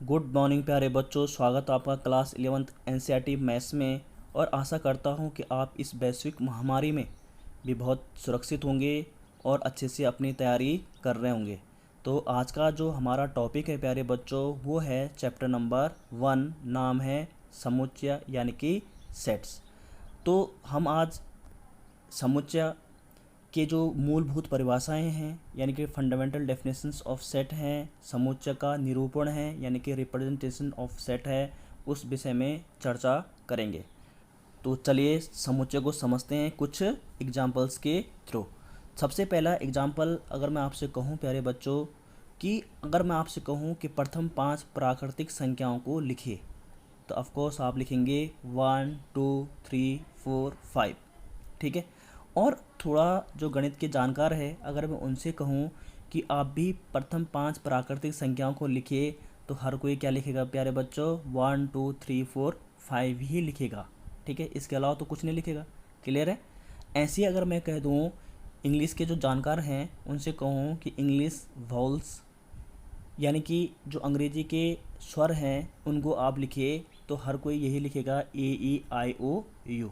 Good morning प्यारे बच्चों, स्वागत है आपका क्लास 11th एनसीईआरटी मैथ्स में। और आशा करता हूं कि आप इस वैश्विक महामारी में भी बहुत सुरक्षित होंगे और अच्छे से अपनी तैयारी कर रहे होंगे। तो आज का जो हमारा टॉपिक है प्यारे बच्चों, वो है चैप्टर नंबर 1, नाम है समुच्चय यानी कि सेट्स। तो हम आज समुच्चय के जो मूलभूत परिभाषाएं हैं यानी कि फंडामेंटल डेफिनेशंस ऑफ सेट हैं, समुच्चय का निरूपण है यानी कि रिप्रेजेंटेशन ऑफ सेट है, उस विषय में चर्चा करेंगे। तो चलिए समुच्चय को समझते हैं कुछ एग्जाम्पल्स के थ्रू। सबसे पहला एग्जाम्पल अगर मैं आपसे कहूं प्यारे बच्चों कि अगर मैं आपसे कहूं कि प्रथम 5 प्राकृतिक संख्याओं को लिखिए, तो ऑफकोर्स आप लिखेंगे 1 2 3 4 5, ठीक है। और थोड़ा जो गणित के जानकार है, अगर मैं उनसे कहूँ कि आप भी प्रथम 5 प्राकृतिक संख्याओं को लिखिए, तो हर कोई क्या लिखेगा प्यारे बच्चों? 1 2 3 4 5 ही लिखेगा, ठीक है। इसके अलावा तो कुछ नहीं लिखेगा। क्लियर है? ऐसे ही अगर मैं कह दूँ, इंग्लिश के जो जानकार हैं उनसे कहूँ कि इंग्लिश वॉल्स यानी कि जो अंग्रेजी के स्वर हैं उनको आप लिखिए, तो हर कोई यही लिखेगा AEIOU,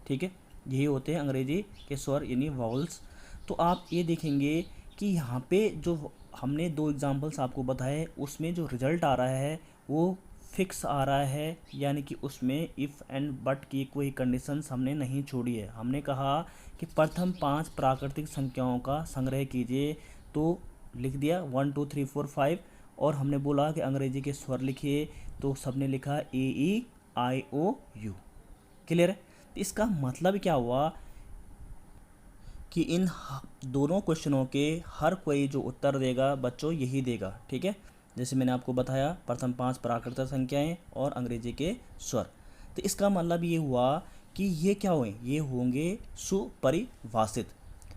ठीक है। यही होते हैं अंग्रेजी के स्वर यानी वाउल्स। तो आप ये देखेंगे कि यहाँ पे जो हमने 2 एग्जांपल्स आपको बताए, उसमें जो रिजल्ट आ रहा है वो फिक्स आ रहा है, यानी कि उसमें इफ़ एंड बट की कोई कंडीशंस हमने नहीं छोड़ी है। हमने कहा कि प्रथम 5 प्राकृतिक संख्याओं का संग्रह कीजिए, तो लिख दिया 1 2 3 4 5। और हमने बोला कि अंग्रेजी के स्वर लिखिए, तो सबने लिखा AEIOU। क्लियर है? इसका मतलब क्या हुआ कि इन दोनों क्वेश्चनों के हर कोई जो उत्तर देगा बच्चों यही देगा, ठीक है। जैसे मैंने आपको बताया प्रथम 5 प्राकृतिक संख्याएं और अंग्रेजी के स्वर। तो इसका मतलब ये हुआ कि ये क्या हुए? ये होंगे सुपरिभाषित।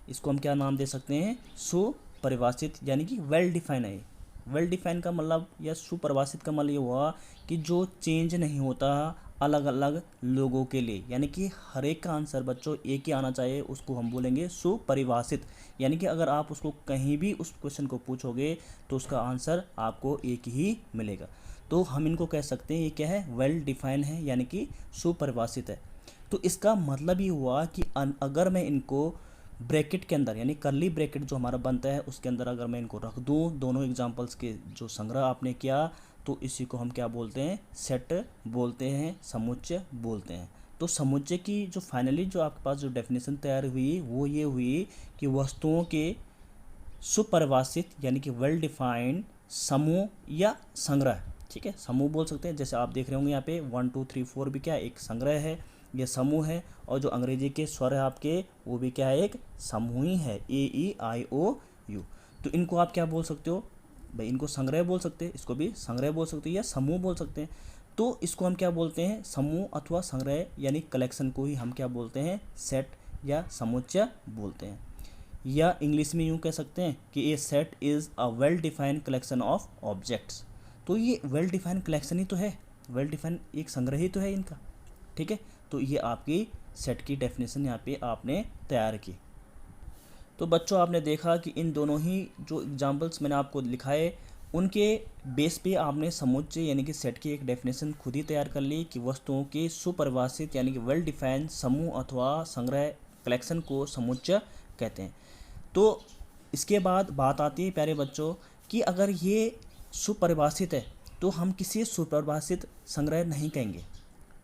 इसको हम क्या नाम दे सकते हैं? सुपरिभाषित, यानी कि वेल डिफाइन है। वेल डिफाइन का मतलब या सुपरिभाषित का मतलब ये हुआ कि जो चेंज नहीं होता अलग अलग लोगों के लिए, यानी कि हर एक का आंसर बच्चों एक ही आना चाहिए, उसको हम बोलेंगे सुपरिभाषित। यानी कि अगर आप उसको कहीं भी उस क्वेश्चन को पूछोगे तो उसका आंसर आपको एक ही मिलेगा। तो हम इनको कह सकते हैं ये क्या है? वेल डिफाइन है, यानी कि सुपरिभाषित है। तो इसका मतलब ये हुआ कि अगर मैं इनको ब्रैकेट के अंदर यानी कर्ली ब्रैकेट जो हमारा बनता है उसके अंदर अगर मैं इनको रख दूं, दोनों एग्जांपल्स के जो संग्रह आपने किया, तो इसी को हम क्या बोलते हैं? सेट बोलते हैं, समुच्चय बोलते हैं। तो समुच्चय की जो फाइनली जो आपके पास जो डेफिनेशन तैयार हुई वो ये हुई कि वस्तुओं के सुपरिभाषित यानी कि वेल डिफाइंड समूह या संग्रह, ठीक है। समूह बोल सकते हैं, जैसे आप देख रहे होंगे यहाँ पे 1 2 3 4 भी क्या एक संग्रह है, ये समूह है। और जो अंग्रेजी के स्वर है आपके वो भी क्या है? एक समूह ही है, AEIOU। तो इनको आप क्या बोल सकते हो भाई? इनको संग्रह बोल सकते हैं, इसको भी संग्रह बोल सकते हैं या समूह बोल सकते हैं। तो इसको हम क्या बोलते हैं? समूह अथवा संग्रह यानी कलेक्शन को ही हम क्या बोलते हैं? सेट या समुच्चय बोलते हैं। या इंग्लिश में यूँ कह सकते हैं कि a set is a well defined collection of objects. तो ये वेल डिफाइंड कलेक्शन ही तो है, वेल डिफाइंड एक संग्रह ही तो है इनका, ठीक है। तो ये आपकी सेट की डेफिनेशन यहाँ पे आपने तैयार की। तो बच्चों आपने देखा कि इन दोनों ही जो एग्जांपल्स मैंने आपको लिखाए उनके बेस पे आपने समुच्चय यानी कि सेट की एक डेफिनेशन खुद ही तैयार कर ली कि वस्तुओं के सुपरिभाषित यानी कि वेल डिफाइंड समूह अथवा संग्रह कलेक्शन को समुच्चय कहते हैं। तो इसके बाद बात आती है प्यारे बच्चों कि अगर ये सुपरिभाषित है तो हम किसी सुपरिभाषित संग्रह नहीं कहेंगे,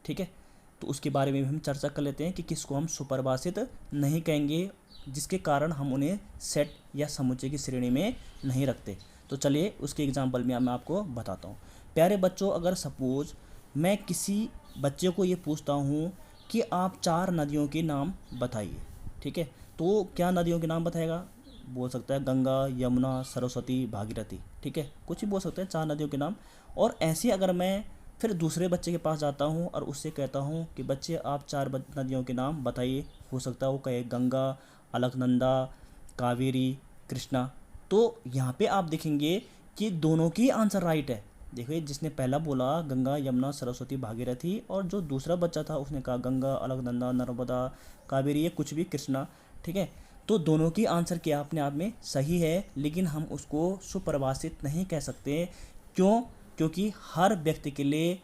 ठीक है। तो उसके बारे में भी हम चर्चा कर लेते हैं कि किसको हम सुपरिभाषित नहीं कहेंगे, जिसके कारण हम उन्हें सेट या समुच्चय की श्रेणी में नहीं रखते। तो चलिए उसके एग्जांपल में मैं आपको बताता हूँ। प्यारे बच्चों, अगर सपोज मैं किसी बच्चे को ये पूछता हूँ कि आप 4 नदियों के नाम बताइए, ठीक है। तो क्या नदियों के नाम बताएगा? बोल सकता है गंगा, यमुना, सरस्वती, भागीरथी, ठीक है। कुछ भी बोल सकते हैं 4 नदियों के नाम। और ऐसे अगर मैं फिर दूसरे बच्चे के पास जाता हूँ और उससे कहता हूँ कि बच्चे आप 4 नदियों के नाम बताइए, हो सकता है वो कहे गंगा, अलकनंदा, कावेरी, कृष्णा। तो यहाँ पे आप देखेंगे कि दोनों की आंसर राइट है। देखिए जिसने पहला बोला गंगा, यमुना, सरस्वती, भागीरथी, और जो दूसरा बच्चा था उसने कहा गंगा, अलकनंदा, नर्मदा, कावेरी, ये कुछ भी कृष्णा, ठीक है। तो दोनों की आंसर क्या अपने आप में सही है, लेकिन हम उसको सुपरिभाषित नहीं कह सकते। क्यों? क्योंकि हर व्यक्ति के लिए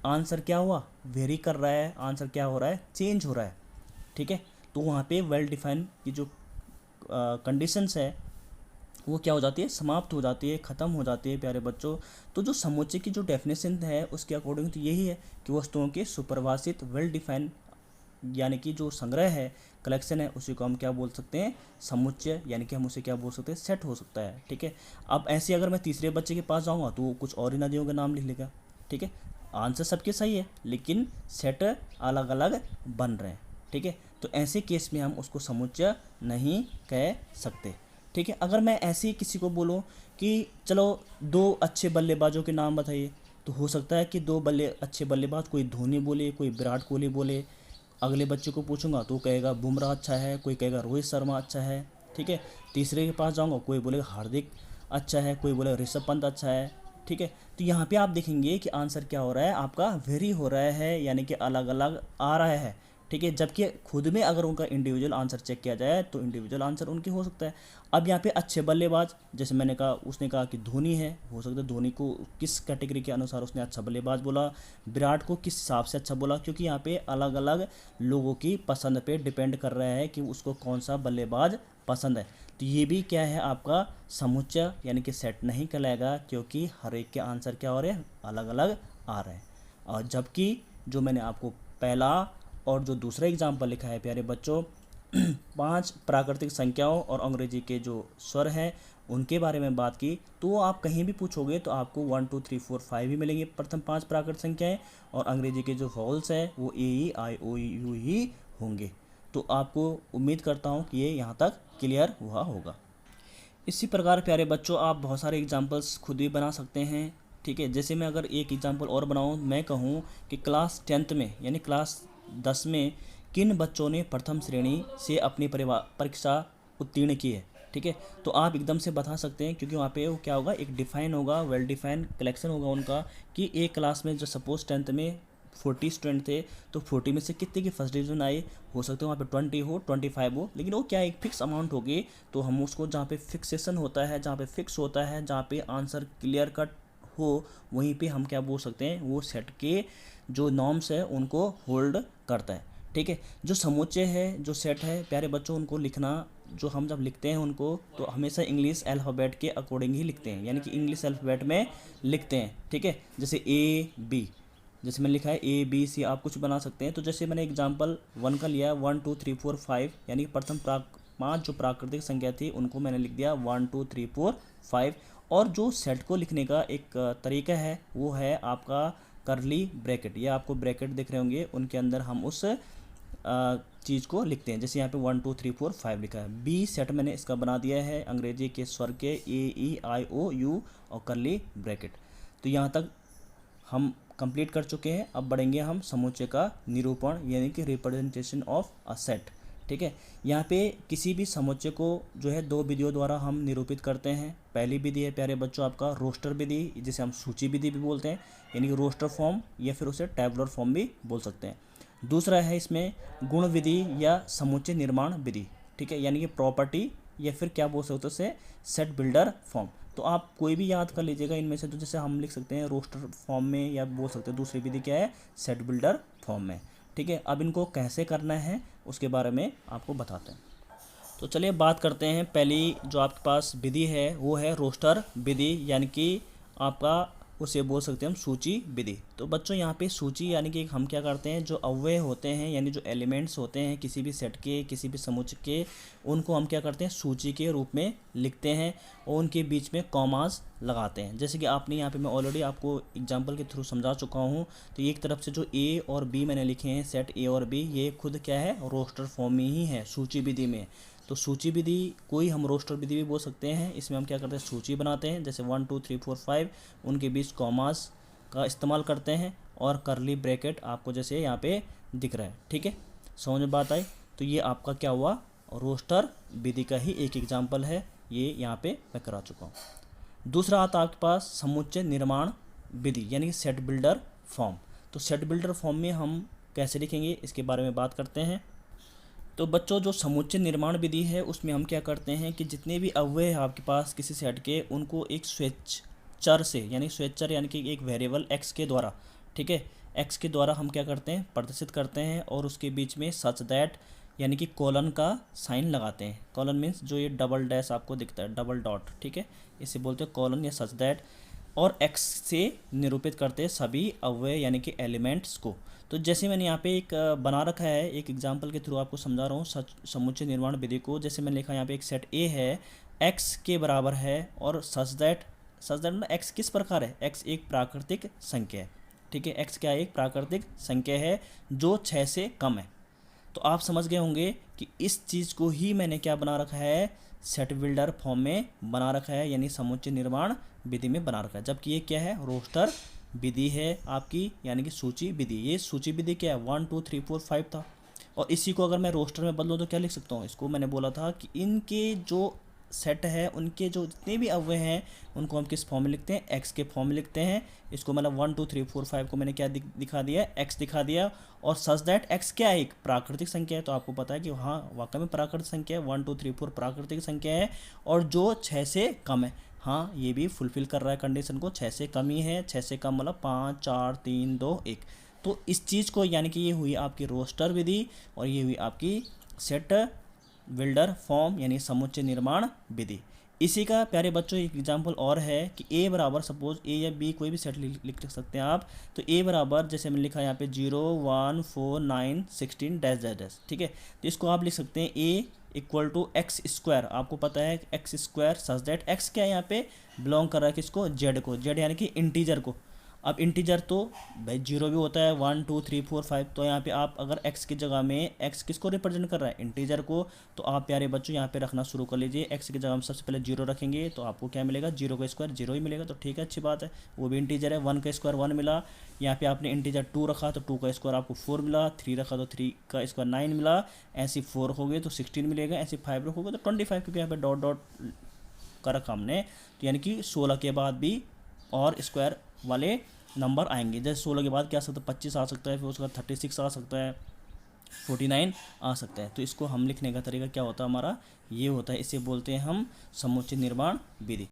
आंसर क्या हुआ, वेरी कर रहा है, आंसर क्या हो रहा है, चेंज हो रहा है। ठीक है, तो वहाँ पे वेल डिफाइन की जो कंडीशंस है वो क्या हो जाती है, समाप्त हो जाती है, ख़त्म हो जाती है प्यारे बच्चों। तो जो समुच्चय की जो डेफिनेशन है उसके अकॉर्डिंग तो यही है कि वस्तुओं के सुपरिभाषित वेल डिफाइन यानी कि जो संग्रह है, कलेक्शन है, उसी को हम क्या बोल सकते हैं, समुच्चय, यानी कि हम उसे क्या बोल सकते हैं, सेट हो सकता है। ठीक है, अब ऐसे अगर मैं तीसरे बच्चे के पास जाऊँगा तो वो कुछ और ही नदियों का नाम लिख लेगा। ठीक है, आंसर सबके सही है लेकिन सेट अलग अलग बन रहे हैं। ठीक है, तो ऐसे केस में हम उसको समुच्चय नहीं कह सकते। ठीक है, अगर मैं ऐसे ही किसी को बोलूँ कि चलो 2 अच्छे बल्लेबाजों के नाम बताइए, तो हो सकता है कि 2 अच्छे बल्लेबाज, कोई धोनी बोले, कोई विराट कोहली बोले। अगले बच्चे को पूछूंगा तो कहेगा बुमराह अच्छा है, कोई कहेगा रोहित शर्मा अच्छा है। ठीक है, तीसरे के पास जाऊंगा कोई बोलेगा हार्दिक अच्छा है, कोई बोलेगा ऋषभ पंत अच्छा है। ठीक है, तो यहाँ पे आप देखेंगे कि आंसर क्या हो रहा है, आपका वेरी हो रहा है, यानी कि अलग अलग आ रहा है। ठीक है, जबकि खुद में अगर उनका इंडिविजुअल आंसर चेक किया जाए तो इंडिविजुअल आंसर उनके हो सकता है। अब यहाँ पे अच्छे बल्लेबाज, जैसे मैंने कहा, उसने कहा कि धोनी है, हो सकता है धोनी को किस कैटेगरी के अनुसार उसने अच्छा बल्लेबाज बोला, विराट को किस हिसाब से अच्छा बोला, क्योंकि यहाँ पे अलग अलग लोगों की पसंद पे डिपेंड कर रहा है कि उसको कौन सा बल्लेबाज पसंद है। तो ये भी क्या है, आपका समुच्चय यानी कि सेट नहीं कहलाएगा, क्योंकि हर एक के आंसर क्या हो रहे हैं, अलग अलग आ रहे हैं। और जबकि जो मैंने आपको पहला और जो दूसरा एग्जाम्पल लिखा है प्यारे बच्चों, 5 प्राकृतिक संख्याओं और अंग्रेजी के जो स्वर हैं उनके बारे में बात की, तो वो आप कहीं भी पूछोगे तो आपको 1 2 3 4 5 ही मिलेंगे, प्रथम 5 प्राकृतिक संख्याएं, और अंग्रेजी के जो वॉवल्स हैं वो AEIOU ही होंगे। तो आपको उम्मीद करता हूँ कि ये यहाँ तक क्लियर हुआ होगा। इसी प्रकार प्यारे बच्चों आप बहुत सारे एग्जाम्पल्स खुद भी बना सकते हैं। ठीक है, जैसे मैं अगर एक एग्जाम्पल और बनाऊँ, मैं कहूँ कि क्लास 10th में यानी क्लास 10 में किन बच्चों ने प्रथम श्रेणी से अपनी परीक्षा उत्तीर्ण की है। ठीक है, तो आप एकदम से बता सकते हैं, क्योंकि वहाँ पे वो क्या होगा, एक डिफाइन होगा, वेल डिफाइन कलेक्शन होगा उनका, कि एक क्लास में जो सपोज 10th में 40 स्टूडेंट थे, तो 40 में से कितने की फर्स्ट डिवीजन आई, हो सकता है वहाँ पे 20 हो, 25 हो, लेकिन वो क्या एक फिक्स अमाउंट होगी। तो हम उसको जहाँ पे फिक्सेशन होता है, जहाँ पे फिक्स होता है, जहाँ पे आंसर क्लियर कट हो, वहीं पे हम क्या बोल सकते हैं, वो सेट के जो नॉर्म्स है उनको होल्ड करता है। ठीक है, जो समुच्चय है, जो सेट है प्यारे बच्चों, उनको लिखना, जो हम जब लिखते हैं उनको, तो हमेशा इंग्लिश अल्फ़ाबेट के अकॉर्डिंग ही लिखते हैं, यानी कि इंग्लिश अल्फ़ाबेट में लिखते हैं। ठीक है, जैसे A B, जैसे मैंने लिखा है ABC, आप कुछ बना सकते हैं। तो जैसे मैंने एग्जाम्पल 1 का लिया, 1 2 3 4 5, यानी प्रथम 5 जो प्राकृतिक संख्या थी उनको मैंने लिख दिया 1 2 3 4 5। और जो सेट को लिखने का एक तरीका है वो है आपका करली ब्रैकेट, या आपको ब्रैकेट दिख रहे होंगे, उनके अंदर हम उस चीज़ को लिखते हैं। जैसे यहाँ पे 1 2 3 4 5 लिखा है, बी सेट मैंने इसका बना दिया है अंग्रेजी के स्वर के AEIOU और करली ब्रैकेट। तो यहाँ तक हम कंप्लीट कर चुके हैं। अब बढ़ेंगे हम समुच्चय का निरूपण, यानी कि रिप्रेजेंटेशन ऑफ अ सेट। ठीक है, यहाँ पे किसी भी समुच्चय को जो है 2 विधियों द्वारा हम निरूपित करते हैं। पहली विधि है प्यारे बच्चों आपका रोस्टर विधि, जिसे हम सूची विधि भी बोलते हैं, यानी कि रोस्टर फॉर्म, या फिर उसे टैबुलर फॉर्म भी बोल सकते हैं। दूसरा है इसमें गुण विधि या समुच्चय निर्माण विधि। ठीक है, यानी कि प्रॉपर्टी, या फिर क्या बोल सकते हो उसे, सेट बिल्डर फॉर्म। तो आप कोई भी याद कर लीजिएगा इनमें से, तो जैसे हम लिख सकते हैं रोस्टर फॉर्म में, या बोल सकते हैं दूसरी विधि क्या है, सेट बिल्डर फॉर्म में। ठीक है, अब इनको कैसे करना है उसके बारे में आपको बताते हैं। तो चलिए बात करते हैं। पहली जो आपके पास विधि है वो है रोस्टर विधि, यानी कि आपका उसे बोल सकते हैं हम सूची विधि। तो बच्चों यहाँ पे सूची यानी कि हम क्या करते हैं, जो अव्यय होते हैं यानी जो एलिमेंट्स होते हैं किसी भी सेट के, किसी भी समुच्चय के, उनको हम क्या करते हैं, सूची के रूप में लिखते हैं और उनके बीच में कॉमास लगाते हैं। जैसे कि आपने यहाँ पे, मैं ऑलरेडी आपको एग्जांपल के थ्रू समझा चुका हूँ। तो एक तरफ से जो A और B मैंने लिखे हैं, सेट A और B, ये खुद क्या है, रोस्टर फॉर्म में ही है सूची विधि में। तो सूची विधि कोई हम रोस्टर विधि भी बोल सकते हैं। इसमें हम क्या करते हैं, सूची बनाते हैं, जैसे 1 2 3 4 5, उनके बीच कॉमास का इस्तेमाल करते हैं, और करली ब्रैकेट आपको जैसे यहाँ पे दिख रहा है। ठीक है, समझ में बात आई। तो ये आपका क्या हुआ, रोस्टर विधि का ही एक एग्जाम्पल है, ये यहाँ पे मैं करा चुका हूँ। दूसरा आता है आपके पास समुच्चय निर्माण विधि, यानी कि सेट बिल्डर फॉर्म। तो सेट बिल्डर फॉर्म में हम कैसे लिखेंगे इसके बारे में बात करते हैं। तो बच्चों जो समुच्चय निर्माण विधि है उसमें हम क्या करते हैं कि जितने भी अव्यय हैं आपके पास किसी सेट के, उनको एक चर से, यानी स्वेच्चर यानी कि एक वेरिएबल x के द्वारा, ठीक है, x के द्वारा हम क्या करते हैं, प्रदर्शित करते हैं, और उसके बीच में सच दैट यानी कि कोलन का साइन लगाते हैं। कोलन मीन्स जो ये डबल डैश आपको दिखता है, डबल डॉट, ठीक है, इसे बोलते हैं कोलन या सच दैट, और x से निरूपित करते हैं सभी अव्यय यानी कि एलिमेंट्स को। तो जैसे मैंने यहाँ पे एक बना रखा है, एक एग्जांपल के थ्रू आपको समझा रहा हूँ समुच्चय निर्माण विधि को। जैसे मैंने लिखा यहाँ पे एक सेट ए है, x के बराबर है, और सच दैट मतलब x किस प्रकार है, x एक प्राकृतिक संख्या है, ठीक है, x क्या है, एक प्राकृतिक संख्या है जो 6 से कम है। तो आप समझ गए होंगे कि इस चीज़ को ही मैंने क्या बना रखा है, सेट बिल्डर फॉर्म में बना रखा है, यानी समुच्चय निर्माण विधि में बना रखा है। जबकि ये क्या है, रोस्टर विधि है आपकी, यानी कि सूची विधि। ये सूची विधि क्या है, 1 2 3 4 5 था, और इसी को अगर मैं रोस्टर में बदलूँ तो क्या लिख सकता हूँ, इसको मैंने बोला था कि इनके जो सेट है, उनके जो जितने भी अव्यय हैं उनको हम किस फॉर्म में लिखते हैं, एक्स के फॉर्म में लिखते हैं। इसको मतलब 1 2 3 4 5 को मैंने क्या दिखा दिया, एक्स दिखा दिया, और सच दैट एक्स क्या है, एक प्राकृतिक संख्या है। तो आपको पता है कि हाँ वाकई में प्राकृतिक संख्या है, 1 2 3 4 प्राकृतिक संख्या है, और जो 6 से कम है, हाँ ये भी फुलफिल कर रहा है कंडीशन को, 6 से कम ही है, 6 से कम मतलब 5 4 3 2 1। तो इस चीज़ को यानी कि ये हुई आपकी रोस्टर विधि, और ये हुई आपकी सेट बिल्डर फॉर्म यानी समुच्चय निर्माण विधि। इसी का प्यारे बच्चों एक एग्जांपल और है कि a बराबर, सपोज a या b कोई भी सेट लिख सकते हैं आप। तो a बराबर जैसे मैंने लिखा यहाँ पे 0 1 4 9 16 डैश डैश डैश, ठीक है, तो इसको आप लिख सकते हैं a equal to X square. आपको पता है X square such that X क्या है, यहाँ पे बिलोंग कर रहा है किसको, जेड को, जेड यानी कि इंटीजर को। अब इंटीजर तो भाई 0 भी होता है, 1 2 3 4 5, तो यहाँ पे आप अगर x की जगह में, x किसको रिप्रेजेंट कर रहा है, इंटीजर को, तो आप प्यारे बच्चों यहाँ पे रखना शुरू कर लीजिए। x की जगह हम सबसे पहले 0 रखेंगे, तो आपको क्या मिलेगा, 0 का स्क्वायर 0 ही मिलेगा, तो ठीक है, अच्छी बात है, वो भी इंटीजर है। 1 का स्क्वायर 1 मिला, यहाँ पे आपने इंटीजर 2 रखा तो 2 का स्क्वायर आपको 4 मिला, 3 रखा तो 3 का स्क्वायर 9 मिला, ऐसे 4 हो गए तो 16 मिलेगा, ऐसे 5 रखोगे तो 25, क्योंकि यहाँ पे डॉट डॉट का रखा हमने, तो यानी कि 16 के बाद भी और स्क्वायर वाले नंबर आएंगे। जैसे 16 के बाद क्या आ सकता है, 25 आ सकता है, फिर उसके बाद 36 आ सकता है, 49 आ सकता है। तो इसको हम लिखने का तरीका क्या होता है हमारा, ये होता है, इसे बोलते हैं हम समुच्चय निर्माण विधि।